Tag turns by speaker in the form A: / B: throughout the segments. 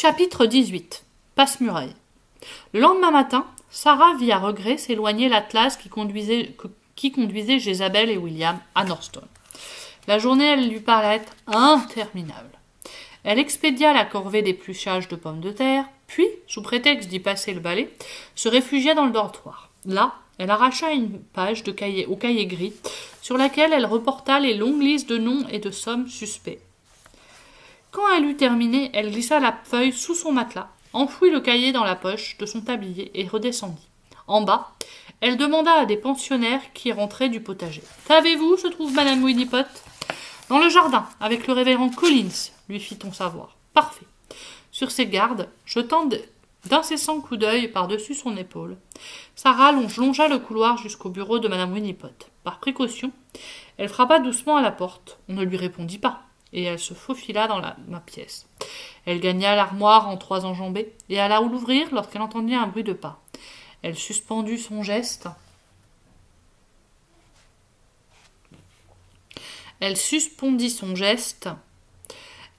A: Chapitre 18. Passe-muraille. Le lendemain matin, Sarah vit à regret s'éloigner l'Atlas qui conduisait Jézabel et William à Northstone. La journée, elle lui paraît interminable. Elle expédia la corvée d'épluchage de pommes de terre, puis, sous prétexte d'y passer le balai, se réfugia dans le dortoir. Là, elle arracha une page au cahier gris, sur laquelle elle reporta les longues listes de noms et de sommes suspects. Quand elle eut terminé, elle glissa la feuille sous son matelas, enfouit le cahier dans la poche de son tablier et redescendit. En bas, elle demanda à des pensionnaires qui rentraient du potager. « Savez-vous où se trouve Madame Winipot ?»« Dans le jardin, avec le révérend Collins, lui fit-on savoir. « Parfait. » Sur ses gardes, jetant d'incessants coups d'œil par-dessus son épaule, Sarah longea le couloir jusqu'au bureau de Madame Winipot. Par précaution, elle frappa doucement à la porte. On ne lui répondit pas, et elle se faufila dans ma pièce. Elle gagna l'armoire en 3 enjambées, et alla l'ouvrir lorsqu'elle entendit un bruit de pas. Elle suspendit son geste.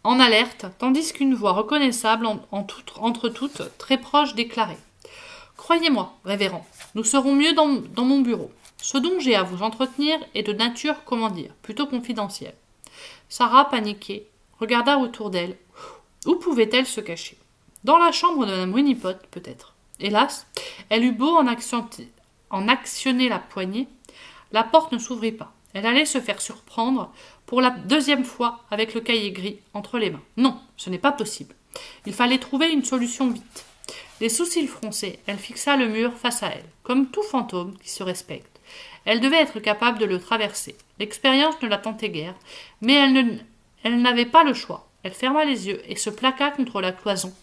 A: En alerte, tandis qu'une voix reconnaissable entre toutes, très proche, déclarait « Croyez-moi, révérend, nous serons mieux dans mon bureau. Ce dont j'ai à vous entretenir est de nature, plutôt confidentielle. » Sarah, paniquée, regarda autour d'elle. Où pouvait-elle se cacher? Dans la chambre de Mme Winipot, peut-être. Hélas, elle eut beau en actionner la poignée, la porte ne s'ouvrit pas. Elle allait se faire surprendre pour la 2e fois avec le cahier gris entre les mains. Non, ce n'est pas possible. Il fallait trouver une solution vite. Les sourcils froncés, elle fixa le mur face à elle, comme tout fantôme qui se respecte. Elle devait être capable de le traverser. L'expérience ne la tentait guère, mais elle n'avait pas le choix. Elle ferma les yeux et se plaqua contre la cloison,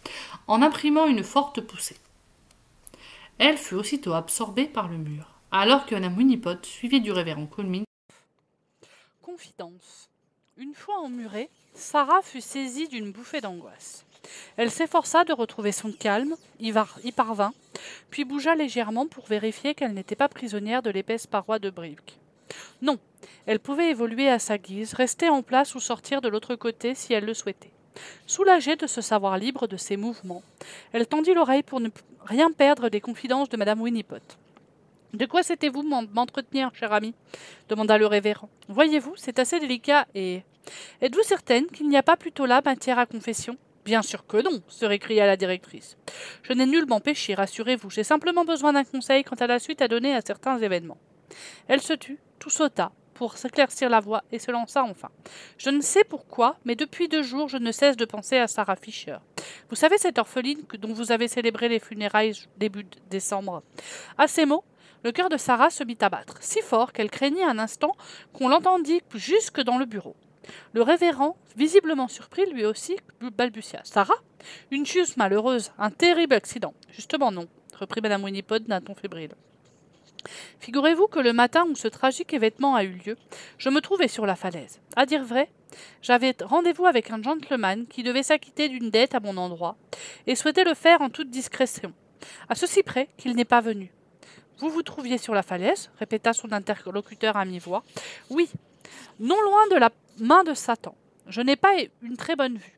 A: en imprimant une forte poussée. Elle fut aussitôt absorbée par le mur, alors que Mme Winipot, suivie du révérend Colmin.
B: Confidence. Une fois emmurée, Sarah fut saisie d'une bouffée d'angoisse. Elle s'efforça de retrouver son calme, y parvint, puis bougea légèrement pour vérifier qu'elle n'était pas prisonnière de l'épaisse paroi de briques. Non, elle pouvait évoluer à sa guise, rester en place ou sortir de l'autre côté si elle le souhaitait. Soulagée de se savoir libre de ses mouvements, elle tendit l'oreille pour ne rien perdre des confidences de Mme Winipot. « De quoi souhaitez-vous m'entretenir, cher ami ?» demanda le révérend. « Voyez-vous, c'est assez délicat et... Êtes-vous certaine qu'il n'y a pas plutôt là matière à confession ?»« Bien sûr que non, se récria la directrice. Je n'ai nullement péché, rassurez-vous. J'ai simplement besoin d'un conseil quant à la suite à donner à certains événements. » Elle se tut, tout sauta, pour s'éclaircir la voix, et se lança enfin. « Je ne sais pourquoi, mais depuis 2 jours, je ne cesse de penser à Sarah Fisher. Vous savez cette orpheline dont vous avez célébré les funérailles début décembre ?» À ces mots, le cœur de Sarah se mit à battre, si fort qu'elle craignit un instant qu'on l'entendît jusque dans le bureau. Le révérend, visiblement surpris, lui aussi, balbutia. « Sarah? Une chose malheureuse, un terrible accident. »« Justement non, » reprit Mme Winipot d'un ton fébrile. « Figurez-vous que le matin où ce tragique événement a eu lieu, je me trouvais sur la falaise. À dire vrai, j'avais rendez-vous avec un gentleman qui devait s'acquitter d'une dette à mon endroit et souhaitait le faire en toute discrétion, à ceci près qu'il n'est pas venu. »« Vous vous trouviez sur la falaise ?» répéta son interlocuteur à mi-voix. « Oui, non loin de la main de Satan. Je n'ai pas une très bonne vue.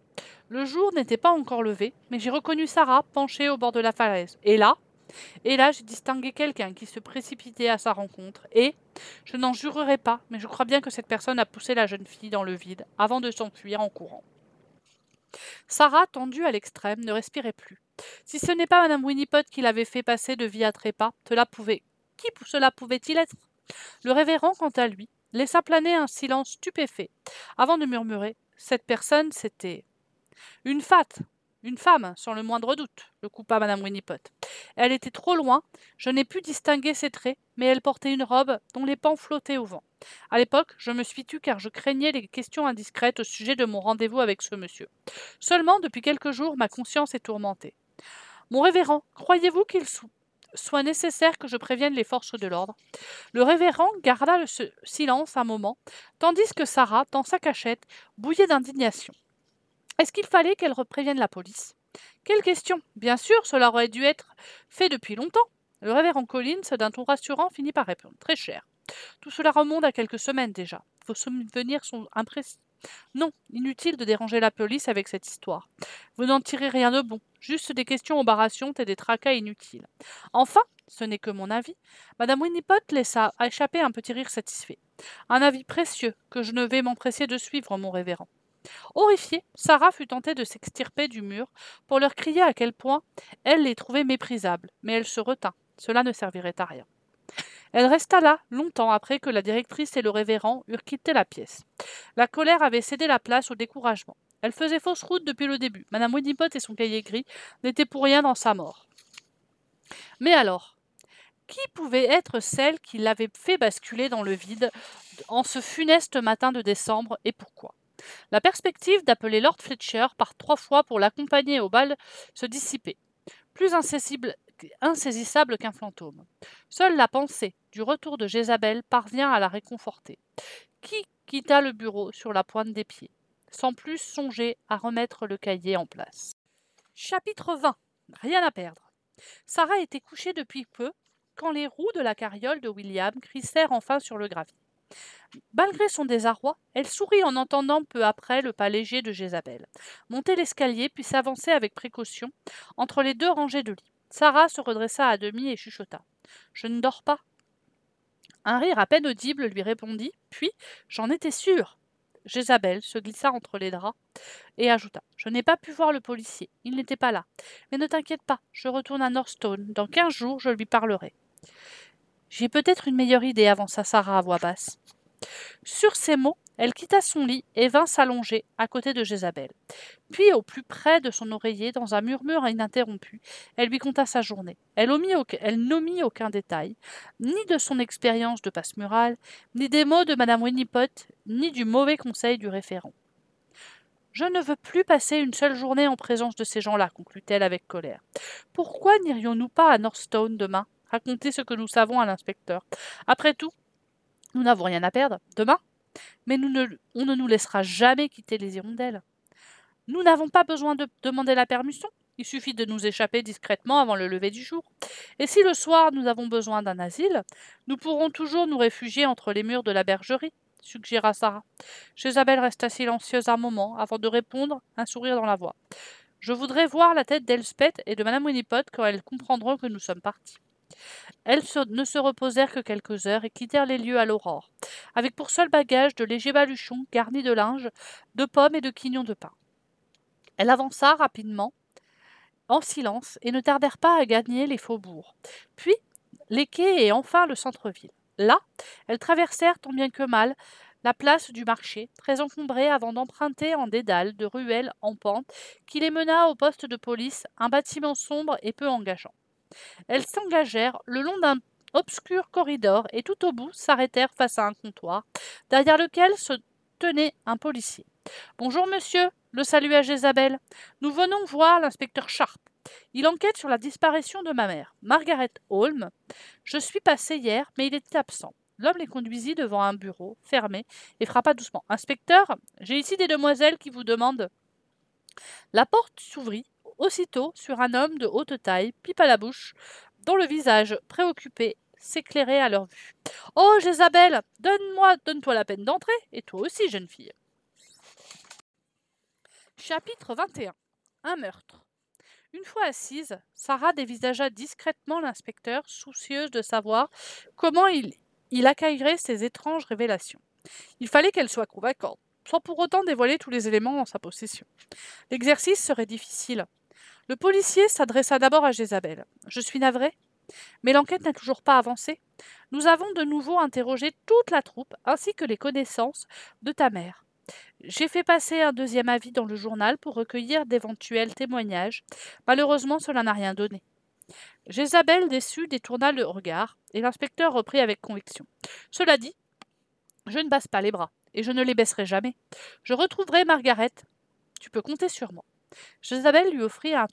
B: Le jour n'était pas encore levé, mais j'ai reconnu Sarah penchée au bord de la falaise. Et là, j'ai distingué quelqu'un qui se précipitait à sa rencontre. Et, je n'en jurerai pas, mais je crois bien que cette personne a poussé la jeune fille dans le vide avant de s'enfuir en courant. » Sarah, tendue à l'extrême, ne respirait plus. Si ce n'est pas Mme Winipot qui l'avait fait passer de vie à trépas, qui cela pouvait-il être? Le révérend, quant à lui, laissa planer un silence stupéfait, avant de murmurer « Cette personne, c'était... » « Une femme, sans le moindre doute, le coupa Mme Winipot. Elle était trop loin, je n'ai pu distinguer ses traits, mais elle portait une robe dont les pans flottaient au vent. À l'époque, je me suis tue car je craignais les questions indiscrètes au sujet de mon rendez-vous avec ce monsieur. Seulement, depuis quelques jours, ma conscience est tourmentée. Mon révérend, croyez-vous qu'il soit nécessaire que je prévienne les forces de l'ordre? » Le révérend garda le silence un moment, tandis que Sarah, dans sa cachette, bouillait d'indignation. Est-ce qu'il fallait qu'elle prévienne la police? Quelle question! Bien sûr, cela aurait dû être fait depuis longtemps. Le révérend Collins, d'un ton rassurant, finit par répondre. Très cher. Tout cela remonte à quelques semaines déjà. Vos souvenirs sont Non, inutile de déranger la police avec cette histoire. Vous n'en tirez rien de bon, juste des questions embarrassantes et des tracas inutiles. Enfin, ce n'est que mon avis, Madame Winipot laissa échapper un petit rire satisfait. Un avis précieux que je ne vais m'empresser de suivre, mon révérend. Horrifiée, Sarah fut tentée de s'extirper du mur pour leur crier à quel point elle les trouvait méprisables, mais elle se retint. Cela ne servirait à rien. Elle resta là longtemps après que la directrice et le révérend eurent quitté la pièce. La colère avait cédé la place au découragement. Elle faisait fausse route depuis le début. Madame Winipot et son cahier gris n'étaient pour rien dans sa mort. Mais alors, qui pouvait être celle qui l'avait fait basculer dans le vide en ce funeste matin de décembre, et pourquoi? La perspective d'appeler Lord Fletcher par 3 fois pour l'accompagner au bal se dissipait, plus insaisissable qu'un fantôme. Seule la pensée du retour de Jézabel parvient à la réconforter, qui quitta le bureau sur la pointe des pieds, sans plus songer à remettre le cahier en place. Chapitre 20. Rien à perdre. Sarah était couchée depuis peu, quand les roues de la carriole de William crissèrent enfin sur le gravier. Malgré son désarroi, elle sourit en entendant peu après le pas léger de Jézabel monter l'escalier puis s'avancer avec précaution entre les 2 rangées de lits. Sarah se redressa à demi et chuchota. « Je ne dors pas. » Un rire à peine audible lui répondit, puis « J'en étais sûre !» Jézabel se glissa entre les draps et ajouta « Je n'ai pas pu voir le policier, il n'était pas là. Mais ne t'inquiète pas, je retourne à Northstone. Dans 15 jours, je lui parlerai. » J'ai peut-être une meilleure idée, avança Sarah à voix basse. Sur ces mots, elle quitta son lit et vint s'allonger à côté de Jézabel. Puis, au plus près de son oreiller, dans un murmure ininterrompu, elle lui conta sa journée. Elle n'omit aucun détail, ni de son expérience de passe-muraille, ni des mots de Madame Winipot, ni du mauvais conseil du référent. « Je ne veux plus passer une seule journée en présence de ces gens-là, conclut-elle avec colère. Pourquoi n'irions-nous pas à Northstone demain, raconter ce que nous savons à l'inspecteur? Après tout, nous n'avons rien à perdre. Demain? Mais on ne nous laissera jamais quitter les hirondelles. Nous n'avons pas besoin de demander la permission. Il suffit de nous échapper discrètement avant le lever du jour. Et si le soir nous avons besoin d'un asile, nous pourrons toujours nous réfugier entre les murs de la bergerie, suggéra Sarah. Jézabel resta silencieuse un moment avant de répondre, un sourire dans la voix. Je voudrais voir la tête d'Elspeth et de Madame Winipot quand elles comprendront que nous sommes partis. Elles ne se reposèrent que quelques heures et quittèrent les lieux à l'aurore, avec pour seul bagage de légers baluchons garnis de linge, de pommes et de quignons de pain. Elle avança rapidement, en silence, et ne tardèrent pas à gagner les faubourgs, puis les quais et enfin le centre-ville. Là, elles traversèrent tant bien que mal la place du marché, très encombrée avant d'emprunter en dédale de ruelles en pente qui les mena au poste de police, un bâtiment sombre et peu engageant. Elles s'engagèrent le long d'un obscur corridor et tout au bout s'arrêtèrent face à un comptoir, derrière lequel se tenait un policier. « Bonjour, monsieur !» le salua Jézabel. « Nous venons voir l'inspecteur Sharp. Il enquête sur la disparition de ma mère, Margaret Holmes. Je suis passée hier, mais il était absent. » L'homme les conduisit devant un bureau fermé et frappa doucement. « Inspecteur, j'ai ici des demoiselles qui vous demandent. » La porte s'ouvrit aussitôt sur un homme de haute taille, pipe à la bouche, dont le visage préoccupé s'éclairait à leur vue. « Oh, Jézabel, donne-toi la peine d'entrer, et toi aussi, jeune fille. » Chapitre 21. Un meurtre. Une fois assise, Sarah dévisagea discrètement l'inspecteur, soucieuse de savoir comment il accueillerait ces étranges révélations. Il fallait qu'elle soit convaincante, sans pour autant dévoiler tous les éléments en sa possession. L'exercice serait difficile. Le policier s'adressa d'abord à Jézabel. « Je suis navré, mais l'enquête n'a toujours pas avancé. Nous avons de nouveau interrogé toute la troupe ainsi que les connaissances de ta mère. J'ai fait passer un deuxième avis dans le journal pour recueillir d'éventuels témoignages. Malheureusement, cela n'a rien donné. » Jézabel, déçue, détourna le regard et l'inspecteur reprit avec conviction. « Cela dit, je ne baisse pas les bras et je ne les baisserai jamais. Je retrouverai Margaret. Tu peux compter sur moi. » Jézabel lui offrit un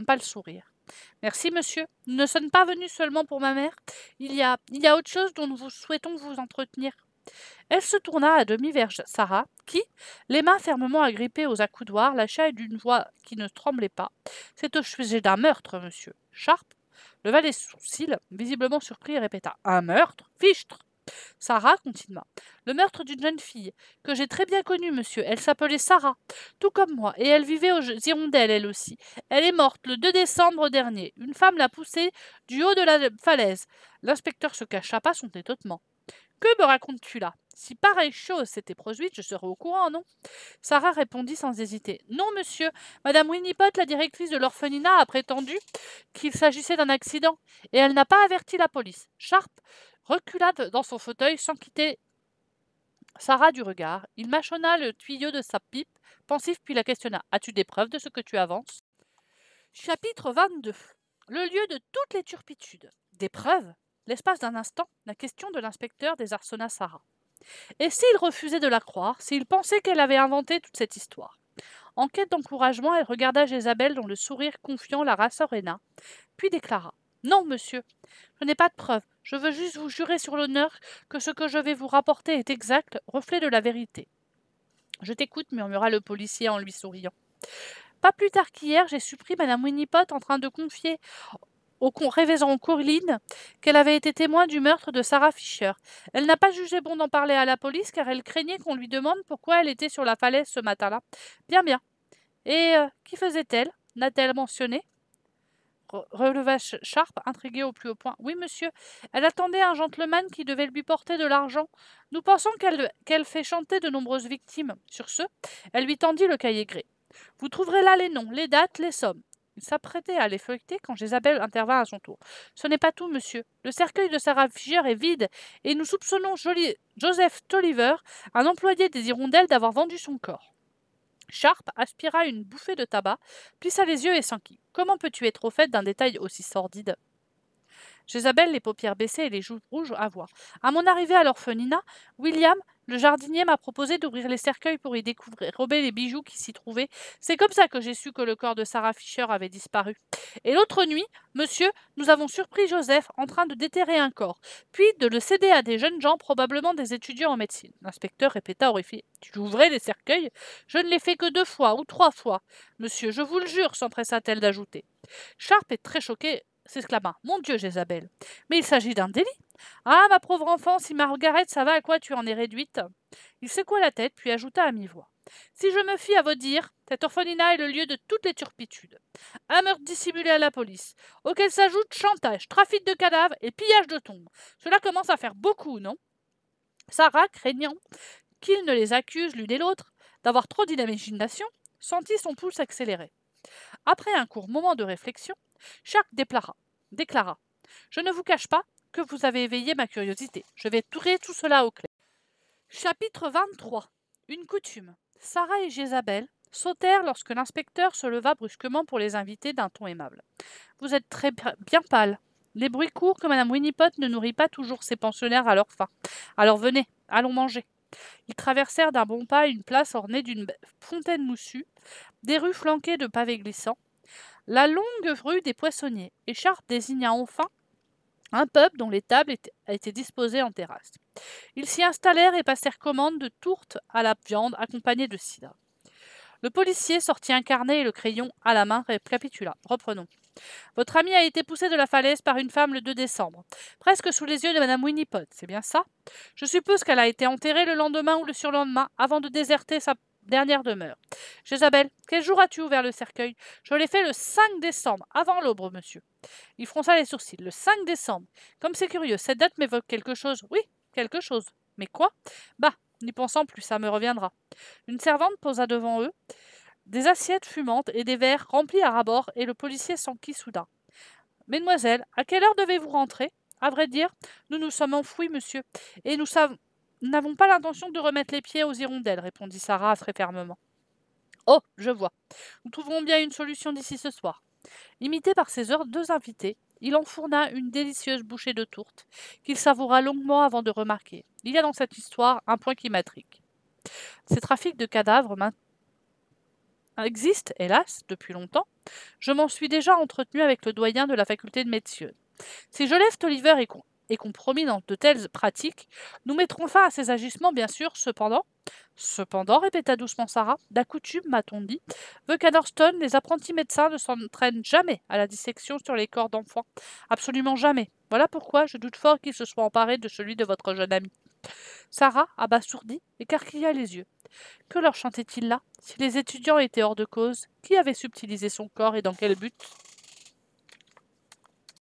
B: pâle sourire. « Merci, monsieur. Nous ne sommes pas venus seulement pour ma mère. Il y a autre chose dont nous souhaitons vous entretenir. » Elle se tourna à demi vers Sarah, qui, les mains fermement agrippées aux accoudoirs, lâcha d'une voix qui ne tremblait pas. « C'est au sujet d'un meurtre, monsieur. » Sharp leva les sourcils, visiblement surpris, et répéta. « Un meurtre? Fichtre ! Sarah continua. Le meurtre d'une jeune fille, que j'ai très bien connue, monsieur. Elle s'appelait Sarah, tout comme moi, et elle vivait aux Hirondelles, elle aussi. Elle est morte le 2 décembre dernier. Une femme l'a poussée du haut de la falaise. L'inspecteur se cacha pas son étonnement. Que me racontes-tu là? Si pareille chose s'était produite, je serais au courant, non? Sarah répondit sans hésiter. Non, monsieur. Madame Winnipot, la directrice de l'orphelinat, a prétendu qu'il s'agissait d'un accident, et elle n'a pas averti la police. Sharp recula dans son fauteuil sans quitter Sarah du regard. Il mâchonna le tuyau de sa pipe, pensif, puis la questionna. As-tu des preuves de ce que tu avances? Chapitre 22. Le lieu de toutes les turpitudes. Des preuves? L'espace d'un instant, la question de l'inspecteur désarçonna Sarah. Et s'il refusait de la croire, s'il pensait qu'elle avait inventé toute cette histoire? En quête d'encouragement, elle regarda Jézabel dont le sourire confiant la rasséréna, puis déclara. Non, monsieur, je n'ai pas de preuves. Je veux juste vous jurer sur l'honneur que ce que je vais vous rapporter est exact, reflet de la vérité. Je t'écoute, murmura le policier en lui souriant. Pas plus tard qu'hier, j'ai surpris Madame Winnipot en train de confier au révérend Corline qu'elle avait été témoin du meurtre de Sarah Fisher. Elle n'a pas jugé bon d'en parler à la police car elle craignait qu'on lui demande pourquoi elle était sur la falaise ce matin-là. Bien, bien. Et qui faisait-elle? N'a-t-elle mentionné? Releva Sharp, intrigué au plus haut point. Oui, monsieur, elle attendait un gentleman qui devait lui porter de l'argent. Nous pensons qu'elle fait chanter de nombreuses victimes. Sur ce, elle lui tendit le cahier gris. Vous trouverez là les noms, les dates, les sommes. Il s'apprêtait à les feuilleter quand Jézabel intervint à son tour. Ce n'est pas tout, monsieur. Le cercueil de Sarah Fisher est vide et nous soupçonnons Joseph Tolliver, un employé des Hirondelles, d'avoir vendu son corps. Sharp aspira une bouffée de tabac, plissa les yeux et s'enquit. Comment peux-tu être au fait d'un détail aussi sordide? Jézabel, les paupières baissées et les joues rouges, avoua. À mon arrivée à l'orphelinat, William, le jardinier, m'a proposé d'ouvrir les cercueils pour y rober les bijoux qui s'y trouvaient. C'est comme ça que j'ai su que le corps de Sarah Fisher avait disparu. Et l'autre nuit, monsieur, nous avons surpris Joseph en train de déterrer un corps, puis de le céder à des jeunes gens, probablement des étudiants en médecine. L'inspecteur répéta horrifié. Tu ouvrais les cercueils? Je ne l'ai fait que 2 fois ou 3 fois. Monsieur, je vous le jure, s'empressa-t-elle d'ajouter. Sharp est très choqué, s'exclama. Mon Dieu, Jézabel, mais il s'agit d'un délit. Ah, ma pauvre enfant, si Margaret, ça va à quoi tu en es réduite? Il secoua la tête, puis ajouta à mi-voix. Si je me fie à vos dires, cet orphelinat est le lieu de toutes les turpitudes. Un meurtre dissimulé à la police, auquel s'ajoutent chantage, trafic de cadavres et pillage de tombes. Cela commence à faire beaucoup, non? Sarah, craignant qu'il ne les accuse l'une et l'autre d'avoir trop d'imagination, sentit son pouls s'accélérer. Après un court moment de réflexion, Sharp déclara. Je ne vous cache pas que vous avez éveillé ma curiosité. Je vais tirer tout cela au clair. Chapitre 23. Une coutume. Sarah et Jézabel sautèrent lorsque l'inspecteur se leva brusquement pour les inviter d'un ton aimable. Vous êtes très bien pâle. Les bruits courent que Madame Winnipot ne nourrit pas toujours ses pensionnaires à leur faim. Alors venez, allons manger. Ils traversèrent d'un bon pas une place ornée d'une fontaine moussue, des rues flanquées de pavés glissants, la longue rue des Poissonniers, et Sharp désigna enfin un pub dont les tables étaient disposées en terrasse. Ils s'y installèrent et passèrent commande de tourtes à la viande accompagnées de cidre. Le policier sortit un carnet et le crayon à la main récapitula. Reprenons. Votre amie a été poussée de la falaise par une femme le 2 décembre, presque sous les yeux de Madame Winnipot, c'est bien ça? Je suppose qu'elle a été enterrée le lendemain ou le surlendemain, avant de déserter sa dernière demeure. Jézabel, quel jour as-tu ouvert le cercueil? Je l'ai fait le 5 décembre, avant l'aube, monsieur. Il fronça les sourcils. Le 5 décembre. Comme c'est curieux, cette date m'évoque quelque chose. Oui, quelque chose. Mais quoi? Bah, n'y pensant plus, ça me reviendra. Une servante posa devant eux des assiettes fumantes et des verres remplis à ras-bord, et le policier s'enquit soudain. Mesdemoiselles, à quelle heure devez-vous rentrer? À vrai dire, nous nous sommes enfouis, monsieur, et nous n'avons pas l'intention de remettre les pieds aux hirondelles, répondit Sarah très fermement. Oh, je vois. Nous trouverons bien une solution d'ici ce soir. Imité par ses 2 invités, il enfourna une délicieuse bouchée de tourte, qu'il savoura longuement avant de remarquer. Il y a dans cette histoire un point qui m'intrigue. Ces trafics de cadavres existent, hélas, depuis longtemps. Je m'en suis déjà entretenu avec le doyen de la faculté de médecine. Si Joseph Tolliver et compromis dans de telles pratiques, nous mettrons fin à ces agissements, bien sûr, cependant. Cependant, répéta doucement Sarah, d'accoutume, m'a-t-on dit, veut qu'à Norton, les apprentis médecins ne s'entraînent jamais à la dissection sur les corps d'enfants. Absolument jamais. Voilà pourquoi je doute fort qu'ils se soient emparés de celui de votre jeune ami. Sarah, abasourdie, écarquilla les yeux. Que leur chantait-il là? Si les étudiants étaient hors de cause, qui avait subtilisé son corps et dans quel but?